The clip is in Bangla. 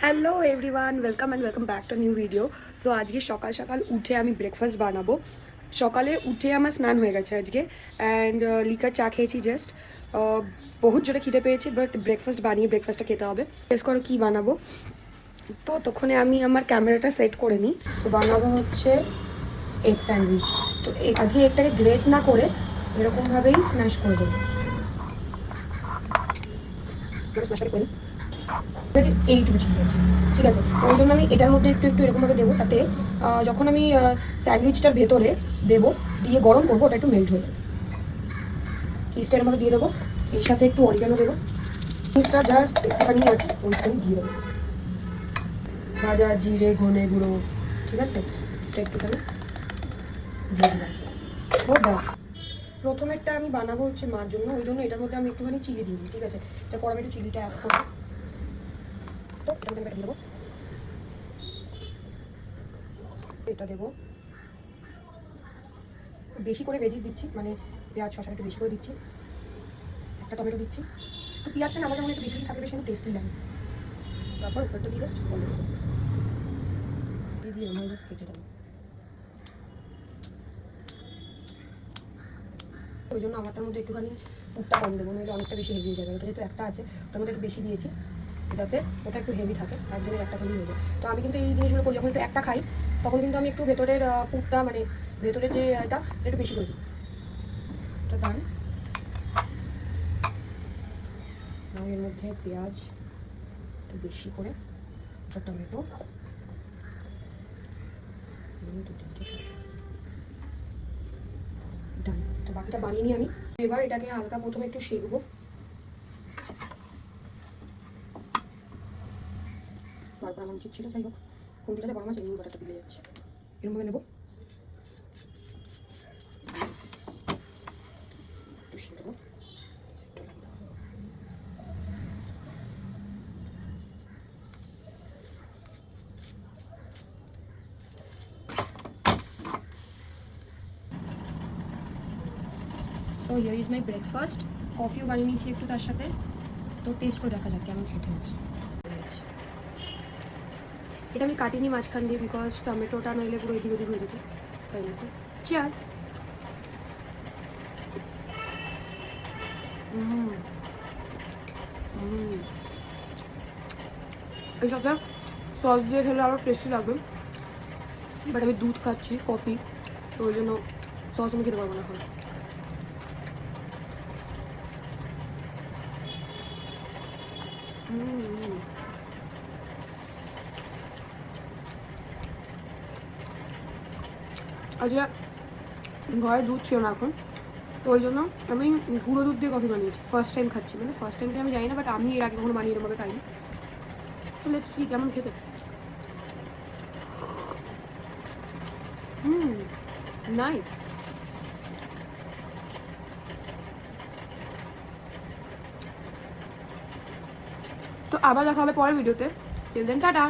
Hello everyone, welcome back to new video. So আজকে সকাল সকাল উঠে আমি ব্রেকফাস্ট বানাবো। সকালে উঠে আমার স্নান হয়ে গেছে আজকে, অ্যান্ড লিকার চা খেয়েছি জাস্ট। বহুত জোরে খিদে পেয়েছি, বাট ব্রেকফাস্টটা খেতে হবে। টেস্ট করো কী বানাবো। তো তখনই আমি আমার ক্যামেরাটা সেট করে নিই। সো বানাবো হচ্ছে এগ স্যান্ডউইচ। তো আজকে এগটাকে গ্রেট না করে এরকমভাবেই স্ম্যাশ করে দেবো। স্ম্যাশ করে নিই। ঠিক আছে, এইটুকু চিজ আছে। ঠিক আছে, তো ওই জন্য আমি এটার মধ্যে একটু একটু এরকমভাবে দেবো, তাতে যখন আমি স্যান্ডউইচটার ভেতরে দেবো, দিয়ে গরম করবো, ওটা একটু মেল্ট হয়ে যাবে। চিজটা এরকমভাবে দিয়ে দেবো, এর সাথে একটু অরিগানো দেবো। চিজটা জাস্ট একটুখানি আছে, ওইখানে দিয়ে দেবো ভাজা জিরে ধনে গুঁড়ো। ঠিক আছে, এটা একটুখানি দিয়ে দিলাম। ও ব্যাস। প্রথমেরটা আমি বানাবো হচ্ছে মার জন্য, ওই জন্য এটার মধ্যে আমি একটুখানি চিলি দিই। ঠিক আছে, তারপর আমি একটু চিলিটা অ্যাড করবো। তো এটার মধ্যে আমি দিয়ে দেবো, এটা দেবো। বেশি করে ভেজিস দিচ্ছি, মানে পেঁয়াজ শসা একটু বেশি করে দিচ্ছি। একটা টমেটো দিচ্ছি। তো পেঁয়াজটা না আমার যেমন একটু বেশি বেশি থাকলে বেশি কিন্তু টেস্টি লাগে। তারপর উপরটা দিয়ে জাস্ট বলে দেবো, দিয়ে আমার জাস্ট কেটে দেবো। ওই জন্য আমারটার মধ্যে একটুখানি পুরটা কম দেবো, নইলে অনেকটা বেশি হেভি হয়ে যাবে। ওটা যেহেতু একটা আছে, ওটার মধ্যে একটু বেশি দিয়েছি যাতে ওটা একটু হেভি থাকে, একজনের একটা খেলেই হয়ে যায়। তো আমি কিন্তু এই জিনিসগুলো করি, যখন একটু একটা খাই তখন কিন্তু আমি একটু ভেতরের পুরটা, মানে ভেতরের যে এটা একটু বেশি করে দিই। এটা দাম এর মধ্যে পেঁয়াজ একটু বেশি করে, টমেটো, 2-3টে শসা। ডান। তো বাকিটা বানিয়ে নিই আমি। এবার এটাকে হালকা প্রথমে একটু সেঁকবো। বারবার আমার উচিত ছিল, যাই হোক খুন্তিটাতে গরম আছে, এমনি বাটারটা দিলে যাচ্ছে। এরকমভাবে নেবো, একটু সেঁকে দেবো। So here is my breakfast. কফিও বানিয়ে নিয়েছি একটু তার সাথে। তো টেস্ট করে দেখা যাক কেমন খেতে হচ্ছে। এটা আমি কাটিনি মাঝখান দিয়ে, বিকজ টমেটোটা নইলে পুরো এদিক ওদিক হয়ে যেত, তাই না? চিয়ার্স। এই সাথে সস দিয়ে খেলে আরও টেস্টি লাগবে, বাট আমি দুধ খাচ্ছি, কফি, তো ওই জন্য সস আমি খেতে পারবো না এখন। আজকে ঘরে দুধ ছিল না এখন, তো ওই জন্য আমি গুঁড়ো দুধ দিয়ে কফি বানিয়েছি। ফার্স্ট টাইম খাচ্ছি, মানে ফার্স্ট টাইম আমি জানি না, বাট আমি এর আগে কখনো বানিয়ে এরকমভাবে খাইনি। তো লেটস সি কেমন খেতে। নাইস। তো আবার দেখা হবে পরের ভিডিওতে। Till then tata.